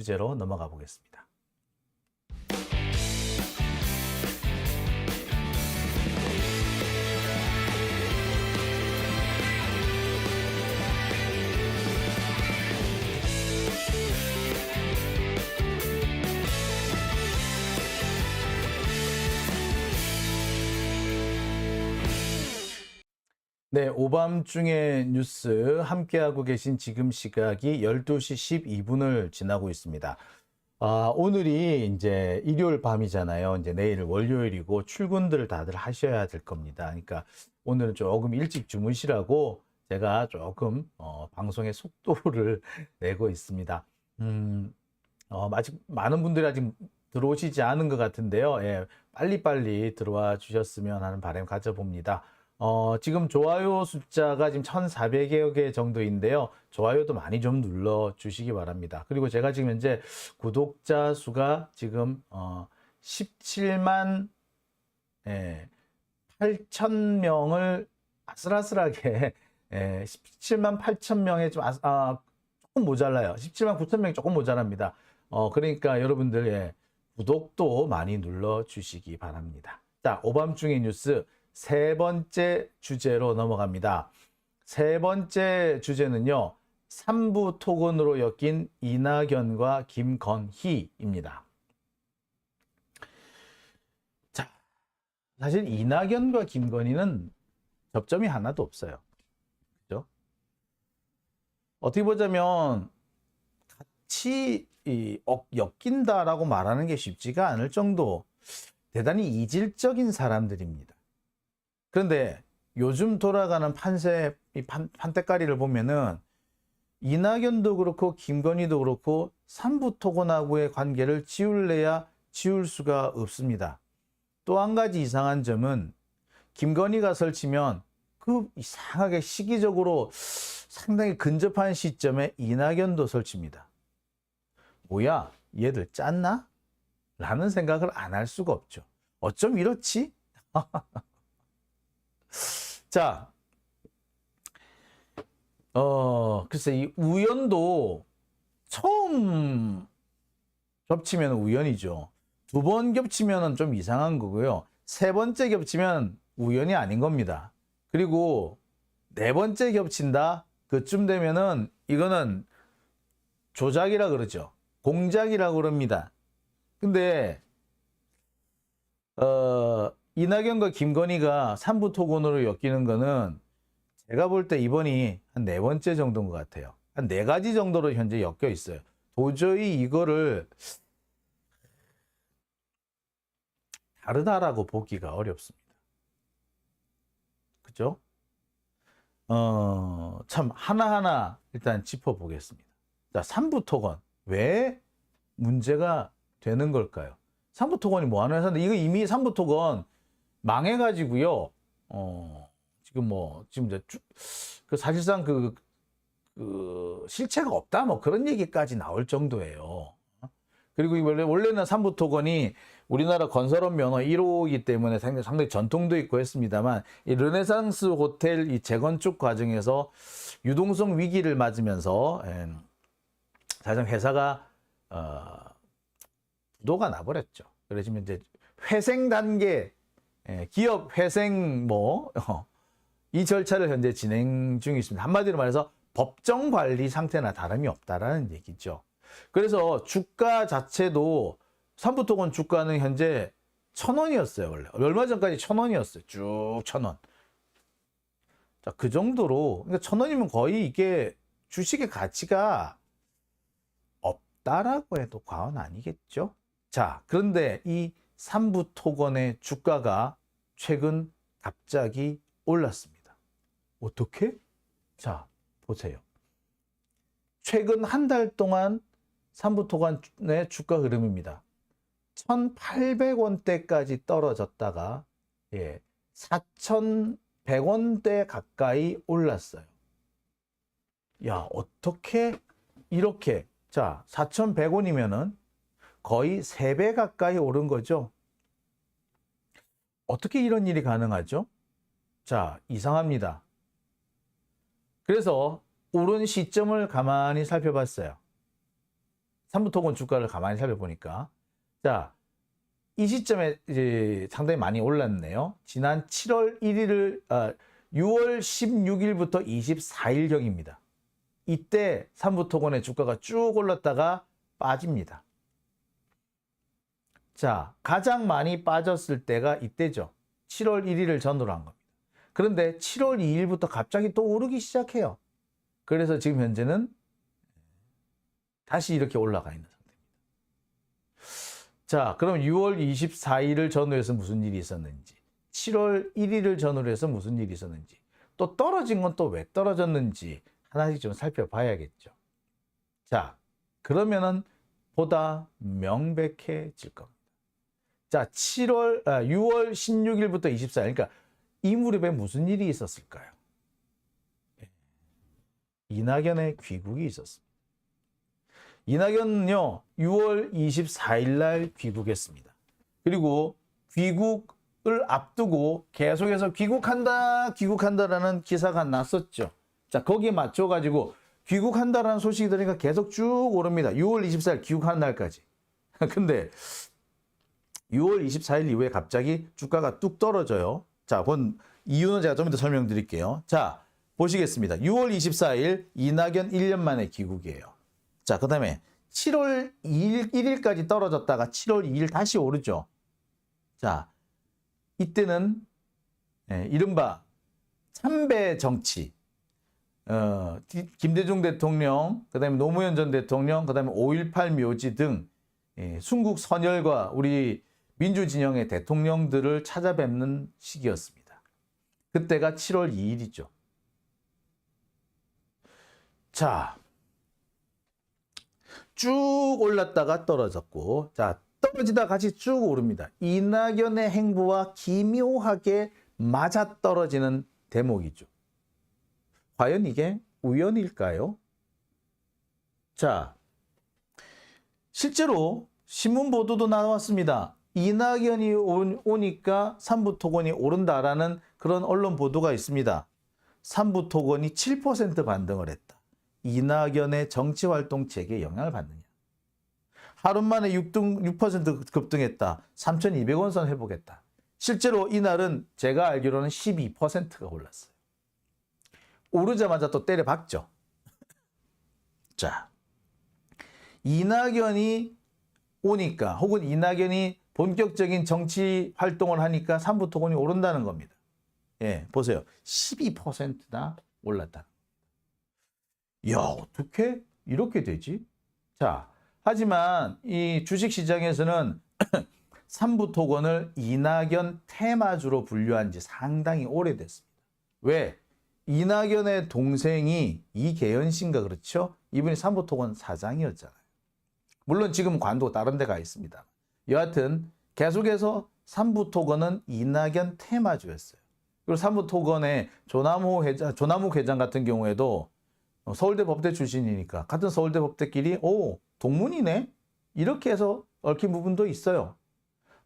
주제로 넘어가 보겠습니다. 네, 오밤중의 뉴스 함께하고 계신 지금 시각이 12시 12분을 지나고 있습니다. 오늘이 이제 일요일 밤이잖아요. 이제 내일 월요일이고 출근들을 다들 하셔야 될 겁니다. 그러니까 오늘은 조금 일찍 주무시라고 제가 조금 방송의 속도를 내고 있습니다. 아직 많은 분들이 아직 들어오시지 않은 것 같은데요. 예, 빨리빨리 들어와 주셨으면 하는 바람 가져봅니다. 지금 좋아요 숫자가 지금 1,400여 개 정도인데요. 좋아요도 많이 좀 눌러 주시기 바랍니다. 그리고 제가 지금 현재 구독자 수가 지금 17만 8천 명을 아슬아슬하게 17만 8천 명에 좀 조금 모자라요. 17만 9천 명이 조금 모자랍니다. 그러니까 여러분들 구독도 많이 눌러 주시기 바랍니다. 자, 오밤중의 뉴스 세 번째 주제로 넘어갑니다. 세 번째 주제는요, 3부 토건으로 엮인 이낙연과 김건희입니다. 자, 사실 이낙연과 김건희는 접점이 하나도 없어요. 그죠? 어떻게 보자면 같이 엮인다라고 말하는 게 쉽지가 않을 정도 대단히 이질적인 사람들입니다. 그런데 요즘 돌아가는 판때까리를 보면은 이낙연도 그렇고 김건희도 그렇고 삼부토건하고의 관계를 지울래야 지울 수가 없습니다. 또 한 가지 이상한 점은 김건희가 설치면 그 이상하게 시기적으로 상당히 근접한 시점에 이낙연도 설치입니다. 뭐야, 얘들 짰나? 라는 생각을 안 할 수가 없죠. 어쩜 이렇지? 자, 글쎄, 이 우연도 처음 겹치면 우연이죠. 두 번 겹치면 좀 이상한 거고요. 세 번째 겹치면 우연이 아닌 겁니다. 그리고 네 번째 겹친다? 그쯤 되면은 이거는 조작이라 그러죠. 공작이라 그럽니다. 근데, 이낙연과 김건희가 삼부토건으로 엮이는 거는 제가 볼 때 이번이 한 네 번째 정도인 것 같아요. 한 네 가지 정도로 현재 엮여 있어요. 도저히 이거를 다르다라고 보기가 어렵습니다. 그죠? 참 하나하나 일단 짚어보겠습니다. 자, 삼부토건 왜 문제가 되는 걸까요? 삼부토건이 뭐 하는 회사인데 이거 이미 삼부토건 망해가지고요. 지금 이제 사실상 실체가 없다 뭐 그런 얘기까지 나올 정도예요. 그리고 원래는 삼부토건이 우리나라 건설업 면허 1호이기 때문에 상당히 전통도 있고 했습니다만 이 르네상스 호텔 이 재건축 과정에서 유동성 위기를 맞으면서 사실상 회사가 부도가 나버렸죠. 그래서 이제 회생 단계, 기업 회생 이 절차를 현재 진행 중에 있습니다. 한마디로 말해서 법정 관리 상태나 다름이 없다라는 얘기죠. 그래서 주가 자체도 삼부토건 주가는 현재 1,000원이었어요. 원래 얼마 전까지 1,000원이었어요. 쭉 1,000원. 자, 그 정도로 그러니까 1,000원이면 거의 이게 주식의 가치가 없다라고 해도 과언 아니겠죠. 자, 그런데 이 삼부토건의 주가가 최근 갑자기 올랐습니다. 어떻게? 자, 보세요. 최근 한 달 동안 삼부토건의 주가 흐름입니다. 1,800원대까지 떨어졌다가 4,100원대 가까이 올랐어요. 야, 어떻게 이렇게 자, 4,100원이면은 거의 3배 가까이 오른 거죠. 어떻게 이런 일이 가능하죠? 자, 이상합니다. 그래서 오른 시점을 가만히 살펴봤어요. 삼부토건 주가를 가만히 살펴보니까 자, 이 시점에 이제 상당히 많이 올랐네요. 지난 6월 16일부터 24일경입니다. 이때 삼부토건의 주가가 쭉 올랐다가 빠집니다. 자, 가장 많이 빠졌을 때가 이때죠. 7월 1일을 전후로 한 겁니다. 그런데 7월 2일부터 갑자기 또 오르기 시작해요. 그래서 지금 현재는 다시 이렇게 올라가 있는 상태입니다. 자, 그럼 6월 24일을 전후로 해서 무슨 일이 있었는지, 7월 1일을 전후로 해서 무슨 일이 있었는지, 또 떨어진 건 또 왜 떨어졌는지 하나씩 좀 살펴봐야겠죠. 자, 그러면은 보다 명백해질 겁니다. 자, 6월 16일부터 24일, 그러니까 이 무렵에 무슨 일이 있었을까요? 이낙연의 귀국이 있었습니다. 이낙연은요, 6월 24일 날 귀국했습니다. 그리고 귀국을 앞두고 계속해서 귀국한다라는 기사가 났었죠. 자, 거기에 맞춰가지고 귀국한다라는 소식이 들으니까 계속 쭉 오릅니다. 6월 24일 귀국하는 날까지. 근데 6월 24일 이후에 갑자기 주가가 뚝 떨어져요. 자, 그건 이유는 제가 좀 이따 설명드릴게요. 자, 보시겠습니다. 6월 24일 이낙연 1년 만에 귀국이에요. 자, 그 다음에 7월 1일까지 떨어졌다가 7월 2일 다시 오르죠. 자, 이때는 이른바 참배 정치, 김대중 대통령, 그 다음에 노무현 전 대통령, 그 다음에 5.18 묘지 등 순국 선열과 우리 민주진영의 대통령들을 찾아뵙는 시기였습니다. 그때가 7월 2일이죠. 자, 쭉 올랐다가 떨어졌고, 자, 떨어지다 같이 쭉 오릅니다. 이낙연의 행보와 기묘하게 맞아떨어지는 대목이죠. 과연 이게 우연일까요? 자, 실제로 신문 보도도 나왔습니다. 이낙연이 오니까 삼부토건이 오른다라는 그런 언론 보도가 있습니다. 삼부토건이 7% 반등을 했다. 이낙연의 정치활동책에 영향을 받느냐. 하루 만에 6% 급등했다. 3,200원 선 회복했다. 실제로 이날은 제가 알기로는 12%가 올랐어요. 오르자마자 또 때려박죠. 자, 이낙연이 오니까 혹은 이낙연이 본격적인 정치 활동을 하니까 삼부토건이 오른다는 겁니다. 예, 보세요. 12%나 올랐다. 야, 어떻게 이렇게 되지? 자, 하지만 이 주식시장에서는 삼부토건을 이낙연 테마주로 분류한 지 상당히 오래됐습니다. 왜? 이낙연의 동생이 이계연 씨인가 그렇죠? 이분이 삼부토건 사장이었잖아요. 물론 지금 관도 다른 데 가 있습니다. 여하튼 계속해서 삼부토건은 이낙연 테마주였어요. 그리고 삼부토건의 조남욱 회장 같은 경우에도 서울대 법대 출신이니까 같은 서울대 법대끼리 동문이네? 이렇게 해서 얽힌 부분도 있어요.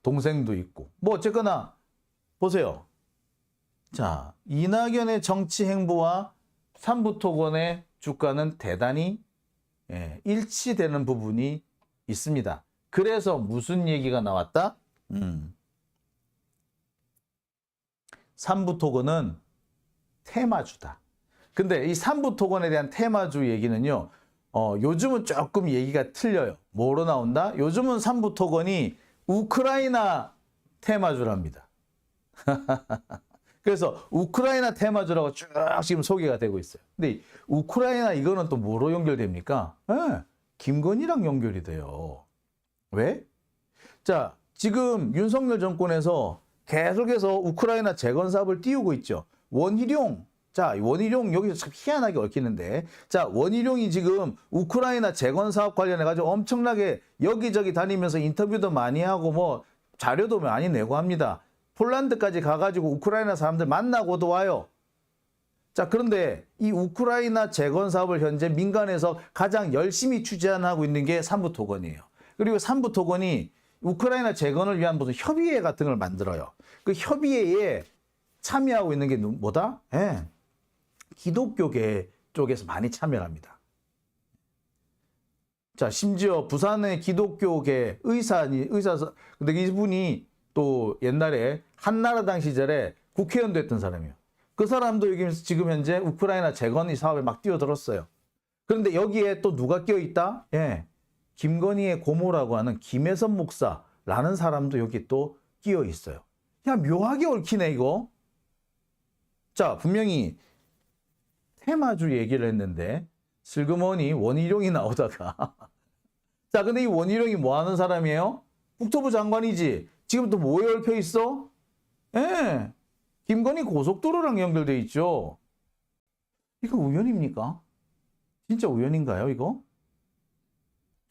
동생도 있고. 뭐 어쨌거나 보세요. 자, 이낙연의 정치 행보와 삼부토건의 주가는 대단히 일치되는 부분이 있습니다. 그래서 무슨 얘기가 나왔다? 삼부토건은 테마주다. 근데 이 삼부토건에 대한 테마주 얘기는요, 요즘은 조금 얘기가 틀려요. 뭐로 나온다? 요즘은 삼부토건이 우크라이나 테마주랍니다. 그래서 우크라이나 테마주라고 쭉 지금 소개가 되고 있어요. 근데 우크라이나 이거는 또 뭐로 연결됩니까? 김건희랑 연결이 돼요. 왜? 자, 지금 윤석열 정권에서 계속해서 우크라이나 재건 사업을 띄우고 있죠. 원희룡. 자, 원희룡 여기서 참 희한하게 얽히는데, 자, 원희룡이 지금 우크라이나 재건 사업 관련해가지고 엄청나게 여기저기 다니면서 인터뷰도 많이 하고 뭐 자료도 많이 내고 합니다. 폴란드까지 가가지고 우크라이나 사람들 만나고도 와요. 자, 그런데 이 우크라이나 재건 사업을 현재 민간에서 가장 열심히 추진하고 있는 게 삼부토건이에요. 그리고 삼부토건이 우크라이나 재건을 위한 무슨 협의회 같은 걸 만들어요. 그 협의회에 참여하고 있는 게 뭐다? 기독교계 쪽에서 많이 참여합니다. 자, 심지어 부산의 기독교계 근데 이분이 또 옛날에 한나라당 시절에 국회의원 됐던 사람이에요. 그 사람도 여기 지금 현재 우크라이나 재건 이 사업에 막 뛰어들었어요. 그런데 여기에 또 누가 끼어있다? 예. 김건희의 고모라고 하는 김혜선 목사라는 사람도 여기 또 끼어있어요. 야, 묘하게 얽히네, 이거. 자, 분명히 테마주 얘기를 했는데, 슬그머니 원희룡이 나오다가. 자, 근데 이 원희룡이 뭐 하는 사람이에요? 국토부 장관이지. 지금 또 뭐에 얽혀 있어? 예. 김건희 고속도로랑 연결돼 있죠. 이거 우연입니까? 진짜 우연인가요, 이거?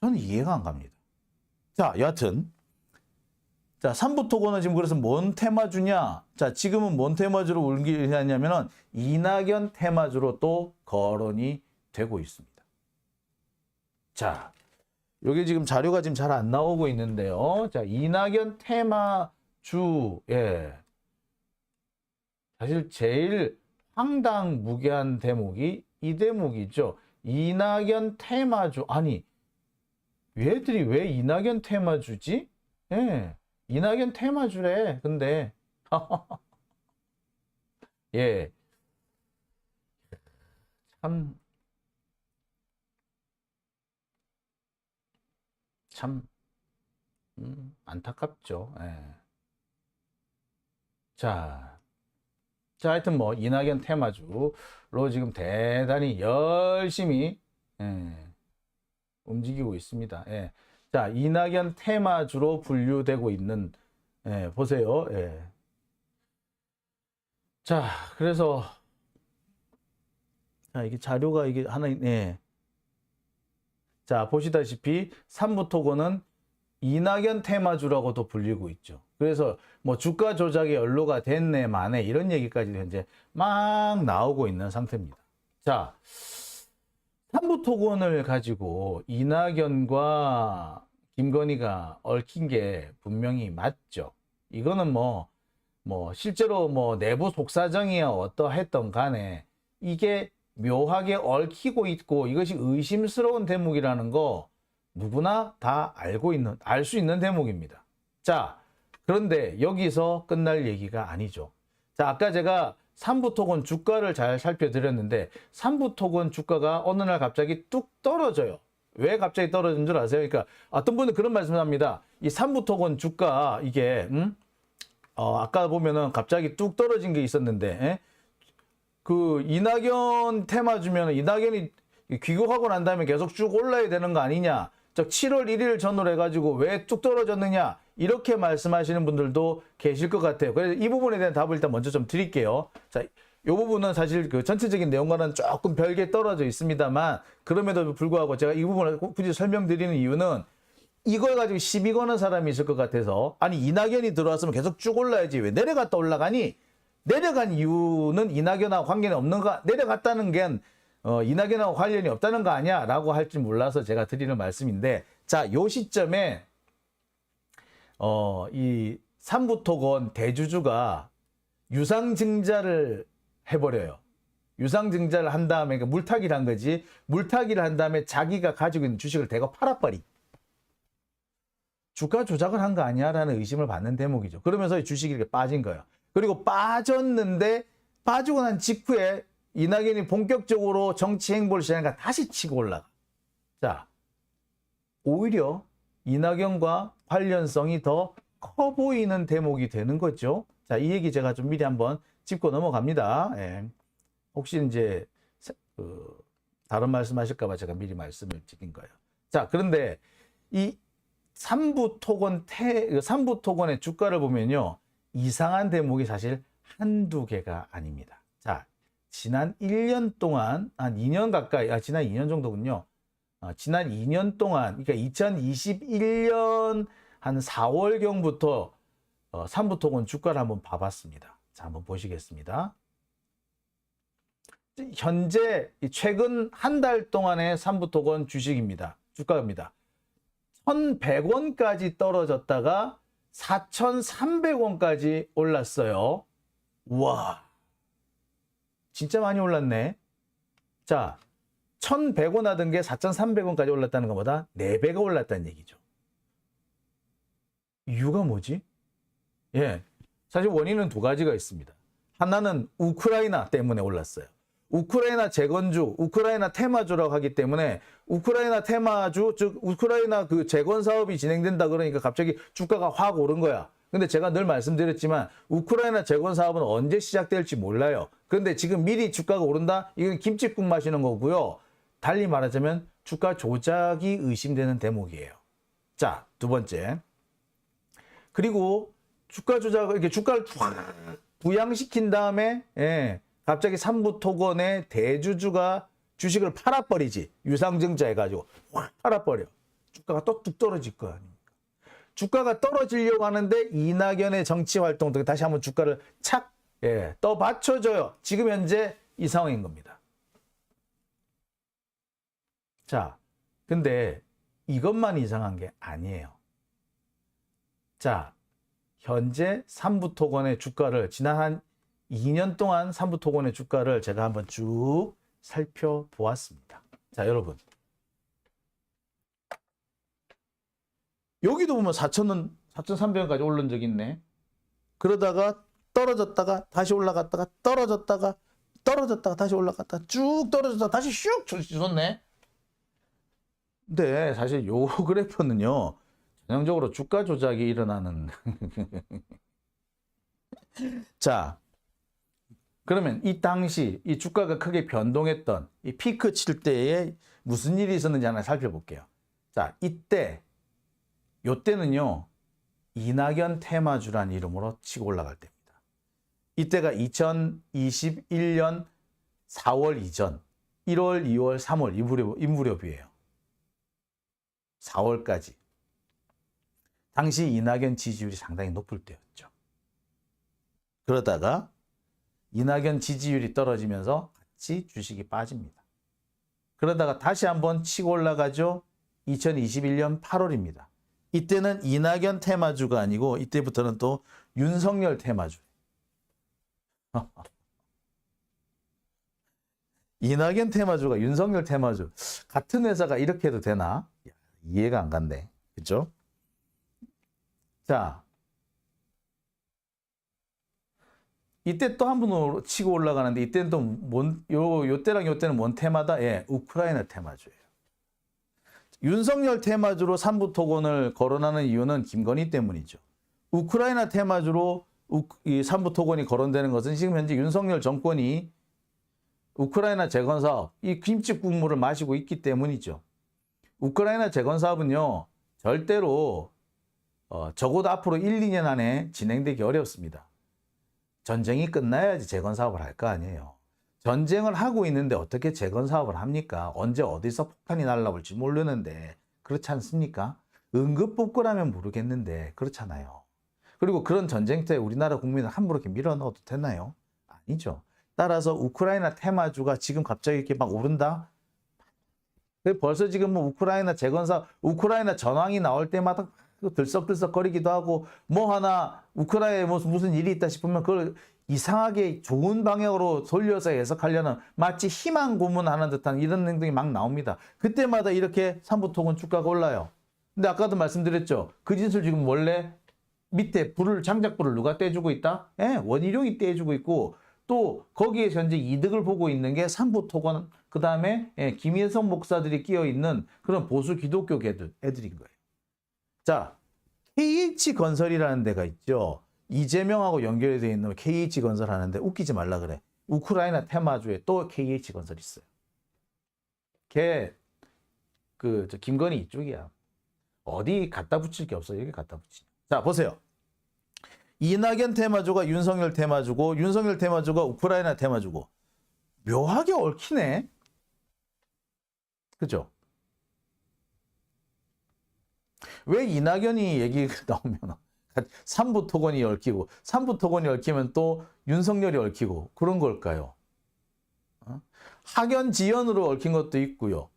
저는 이해가 안 갑니다. 자, 여하튼. 자, 삼부토건은 지금 그래서 뭔 테마주냐? 자, 지금은 뭔 테마주로 옮기냐면은 이낙연 테마주로 또 거론이 되고 있습니다. 자, 요게 지금 자료가 지금 잘 안 나오고 있는데요. 자, 이낙연 테마주, 예. 사실 제일 황당무계한 대목이 이 대목이죠. 이낙연 테마주. 아니, 얘들이 왜 이낙연 테마주지? 예. 이낙연 테마주래. 근데 예. 참 안타깝죠. 예. 자, 하여튼 뭐 이낙연 테마주로 지금 대단히 열심히 움직이고 있습니다. 예. 자, 이낙연 테마주로 분류되고 있는, 보세요. 예. 자, 그래서, 자, 이게 자료가 이게 하나, 자, 보시다시피 삼부토건은 이낙연 테마주라고도 불리고 있죠. 그래서 뭐 주가 조작에 연루가 됐네, 마네, 이런 얘기까지 현재 막 나오고 있는 상태입니다. 자, 삼부토건을 가지고 이낙연과 김건희가 얽힌 게 분명히 맞죠. 이거는 뭐 실제로 뭐 내부 속사정이야 어떠했던 간에 이게 묘하게 얽히고 있고 이것이 의심스러운 대목이라는 거 누구나 다 알 수 있는 대목입니다. 자, 그런데 여기서 끝날 얘기가 아니죠. 자, 아까 제가 삼부토건 주가를 잘 살펴드렸는데 삼부토건 주가가 어느 날 갑자기 뚝 떨어져요. 왜 갑자기 떨어진 줄 아세요? 그러니까 어떤 분은 그런 말씀을 합니다. 이 삼부토건 주가 이게 아까 보면은 갑자기 뚝 떨어진 게 있었는데 그 이낙연 테마 주면 이낙연이 귀국하고 난 다음에 계속 쭉 올라야 되는 거 아니냐? 즉 7월 1일 전후로 해가지고 왜 뚝 떨어졌느냐? 이렇게 말씀하시는 분들도 계실 것 같아요. 그래서 이 부분에 대한 답을 일단 먼저 좀 드릴게요. 자, 이 부분은 사실 그 전체적인 내용과는 조금 별개 떨어져 있습니다만 그럼에도 불구하고 제가 이 부분을 굳이 설명드리는 이유는 이걸 가지고 시비 거는 사람이 있을 것 같아서 아니 이낙연이 들어왔으면 계속 쭉 올라야지 왜 내려갔다 올라가니? 내려간 이유는 이낙연하고 관계는 없는 거 내려갔다는 게 이낙연하고 관련이 없다는 거 아니야? 라고 할지 몰라서 제가 드리는 말씀인데 자, 요 시점에 이 삼부토건 대주주가 유상증자를 해버려요. 유상증자를 한 다음에 그러니까 물타기를 한 거지. 물타기를 한 다음에 자기가 가지고 있는 주식을 대거 팔아버리. 주가 조작을 한 거 아니야? 라는 의심을 받는 대목이죠. 그러면서 주식이 이렇게 빠진 거예요. 그리고 빠졌는데 빠지고 난 직후에 이낙연이 본격적으로 정치 행보를 시작하니까 다시 치고 올라가. 자, 오히려 이낙연과 관련성이 더 커 보이는 대목이 되는 거죠. 자, 이 얘기 제가 좀 미리 한번 짚고 넘어갑니다. 예. 혹시 이제 다른 말씀 하실까봐 제가 미리 말씀을 드린 거예요. 자, 그런데 이 삼부토건의 주가를 보면요. 이상한 대목이 사실 한두 개가 아닙니다. 자, 지난 1년 동안, 한 2년 가까이, 지난 2년 정도군요. 지난 2년 동안, 그러니까 2021년 한 4월경부터 삼부토건 주가를 한번 봐봤습니다. 자, 한번 보시겠습니다. 현재 최근 한 달 동안의 삼부토건 주식입니다. 주가입니다. 1,100원까지 떨어졌다가 4,300원까지 올랐어요. 우와, 진짜 많이 올랐네. 자, 1,100원 하던 게 4,300원까지 올랐다는 것보다 4배가 올랐다는 얘기죠. 이유가 뭐지? 예, 사실 원인은 두 가지가 있습니다. 하나는 우크라이나 때문에 올랐어요. 우크라이나 재건주, 우크라이나 테마주라고 하기 때문에 우크라이나 테마주, 즉 우크라이나 그 재건 사업이 진행된다 그러니까 갑자기 주가가 확 오른 거야. 근데 제가 늘 말씀드렸지만 우크라이나 재건 사업은 언제 시작될지 몰라요. 그런데 지금 미리 주가가 오른다? 이건 김칫국 마시는 거고요. 달리 말하자면 주가 조작이 의심되는 대목이에요. 자, 두 번째. 그리고 주가 조작, 이렇게 주가를 부양시킨 다음에, 예, 갑자기 삼부토건의 대주주가 주식을 팔아버리지. 유상증자 해가지고 확 팔아버려. 주가가 또 뚝 떨어질 거 아닙니까? 주가가 떨어지려고 하는데 이낙연의 정치활동 등에 다시 한번 주가를 착, 예, 떠 받쳐줘요. 지금 현재 이 상황인 겁니다. 자, 근데 이것만 이상한 게 아니에요. 자, 현재 삼부토건의 주가를 지난 한 2년 동안 삼부토건의 주가를 제가 한번 쭉 살펴보았습니다. 자, 여러분. 여기도 보면 4,000원, 4,300원까지 오른 적 있네. 그러다가 떨어졌다가 다시 올라갔다가 떨어졌다가 다시 올라갔다가 쭉 떨어졌다가 다시 슉 주셨네. 근데 사실 요 그래프는요. 전형적으로 주가 조작이 일어나는 자, 그러면 이 당시 이 주가가 크게 변동했던 이 피크 칠 때에 무슨 일이 있었는지 하나 살펴볼게요. 자, 요때는요 이낙연 테마주란 이름으로 치고 올라갈 때입니다. 이때가 2021년 4월 이전 1월, 2월, 3월 이 무렵이에요. 4월까지. 당시 이낙연 지지율이 상당히 높을 때였죠. 그러다가 이낙연 지지율이 떨어지면서 같이 주식이 빠집니다. 그러다가 다시 한번 치고 올라가죠. 2021년 8월입니다. 이때는 이낙연 테마주가 아니고 이때부터는 또 윤석열 테마주. 이낙연 테마주가 윤석열 테마주. 같은 회사가 이렇게 해도 되나? 이해가 안 간대. 그렇죠? 자, 이때 또 한 번 치고 올라가는데 이때는 또 요때랑 요때는 뭔 테마다? 예, 우크라이나 테마주예요. 윤석열 테마주로 삼부토건을 거론하는 이유는 김건희 때문이죠. 우크라이나 테마주로 이 삼부토건이 거론되는 것은 지금 현재 윤석열 정권이 우크라이나 재건 사업, 이 김치 국물을 마시고 있기 때문이죠. 우크라이나 재건 사업은요, 절대로 적어도 앞으로 1, 2년 안에 진행되기 어렵습니다. 전쟁이 끝나야지 재건 사업을 할 거 아니에요. 전쟁을 하고 있는데 어떻게 재건 사업을 합니까? 언제 어디서 폭탄이 날라올지 모르는데 그렇지 않습니까? 응급복구라면 모르겠는데 그렇잖아요. 그리고 그런 전쟁터에 우리나라 국민을 함부로 이렇게 밀어넣어도 되나요? 아니죠. 따라서 우크라이나 테마주가 지금 갑자기 이렇게 막 오른다? 벌써 지금 뭐 우크라이나 재건 사업, 우크라이나 전황이 나올 때마다 들썩들썩거리기도 하고 뭐 하나 우크라이나에 무슨 일이 있다 싶으면 그걸 이상하게 좋은 방향으로 돌려서 해석하려는 마치 희망 고문하는 듯한 이런 행동이 막 나옵니다. 그때마다 이렇게 삼부토건 주가가 올라요. 근데 아까도 말씀드렸죠. 그 짓을 지금 원래 밑에 장작불을 누가 떼주고 있다? 예, 원희룡이 떼주고 있고 또 거기에 현재 이득을 보고 있는 게 삼부토건 그 다음에 김혜성 목사들이 끼어 있는 그런 보수 기독교 애들인 거예요. 자, KH건설이라는 데가 있죠. 이재명하고 연결이 되어 있는 KH건설 하는데 웃기지 말라 그래. 우크라이나 테마주에 또 KH건설 있어요. 김건희 이쪽이야. 어디 갖다 붙일 게 없어. 여기 갖다 붙이냐. 자, 보세요. 이낙연 테마주가 윤석열 테마주고 윤석열 테마주가 우크라이나 테마주고 묘하게 얽히네. 그죠? 왜 이낙연이 얘기가 나오면 삼부토건이 얽히고 삼부토건이 얽히면 또 윤석열이 얽히고 그런 걸까요? 학연지연으로 얽힌 것도 있고요.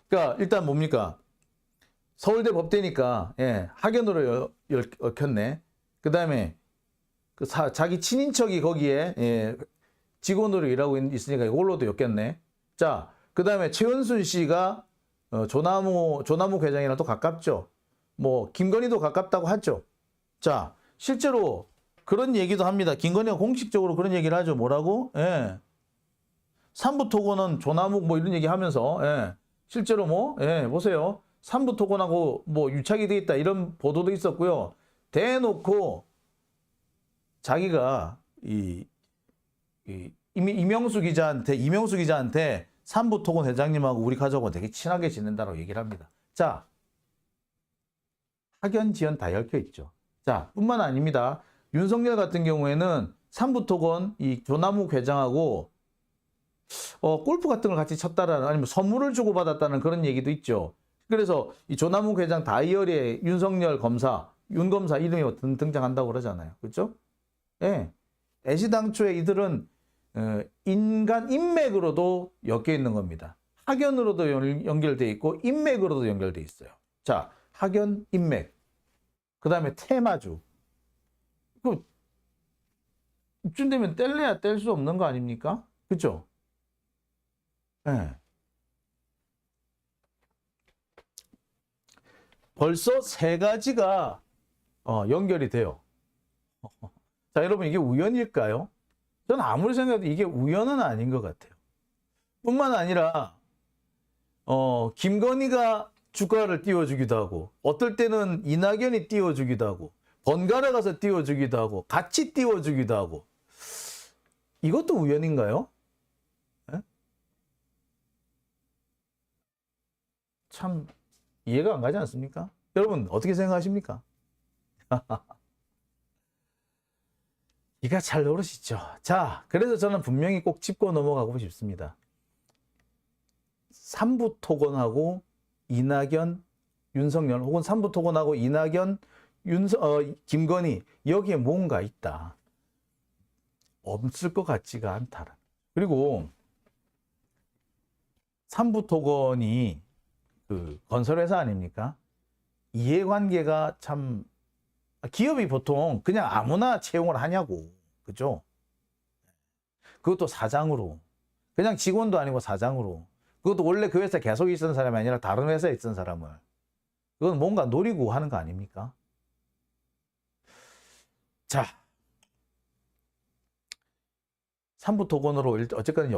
그러니까 일단 뭡니까? 서울대 법대니까 학연으로 얽혔네. 그 다음에 자기 친인척이 거기에 직원으로 일하고 있으니까 이걸로도 엮였네. 자, 그 다음에 최은순 씨가 조나무 회장이랑 또 가깝죠. 뭐 김건희도 가깝다고 하죠. 자, 실제로 그런 얘기도 합니다. 김건희가 공식적으로 그런 얘기를 하죠. 뭐라고? 예. 삼부토건은 조나무 뭐 이런 얘기 하면서, 예. 실제로 뭐, 예, 보세요. 삼부토건하고 뭐 유착이 돼 있다 이런 보도도 있었고요. 대놓고 자기가 이명수 기자한테 삼부토건 회장님하고 우리 가족은 되게 친하게 지낸다고 얘기를 합니다. 자, 학연, 지연 다 얽혀 있죠. 자, 뿐만 아닙니다. 윤석열 같은 경우에는 삼부토건 이 조남욱 회장하고 골프 같은 걸 같이 쳤다라는 아니면 선물을 주고받았다는 그런 얘기도 있죠. 그래서 이 조남욱 회장 다이어리에 윤석열 검사, 윤 검사 이름이 등장한다고 그러잖아요. 그렇죠? 예. 애시당초에 이들은 인간 인맥으로도 엮여 있는 겁니다. 학연으로도 연결돼 있고 인맥으로도 연결돼 있어요. 자, 학연, 인맥. 그 다음에 테마주. 이쯤 되면 뗄래야 뗄 수 없는 거 아닙니까? 그렇죠? 네. 벌써 세 가지가 연결이 돼요. 자, 여러분 이게 우연일까요? 저는 아무리 생각해도 이게 우연은 아닌 것 같아요. 뿐만 아니라 김건희가 주가를 띄워주기도 하고 어떨 때는 이낙연이 띄워주기도 하고 번갈아 가서 띄워주기도 하고 같이 띄워주기도 하고 이것도 우연인가요? 네? 참 이해가 안 가지 않습니까? 여러분 어떻게 생각하십니까? 이가 잘 노릇이죠. 자, 그래서 저는 분명히 꼭 짚고 넘어가고 싶습니다. 삼부토건하고 이낙연, 윤석열 혹은 삼부토건하고 이낙연, 김건희 여기에 뭔가 있다. 없을 것 같지가 않다. 그리고 삼부토건이 그 건설회사 아닙니까? 이해관계가 참 기업이 보통 그냥 아무나 채용을 하냐고. 그죠? 그것도 사장으로. 그냥 직원도 아니고 사장으로. 그것도 원래 그 회사에 계속 있던 사람이 아니라 다른 회사에 있던 사람을. 그건 뭔가 노리고 하는 거 아닙니까? 자. 삼부토건으로 어쨌든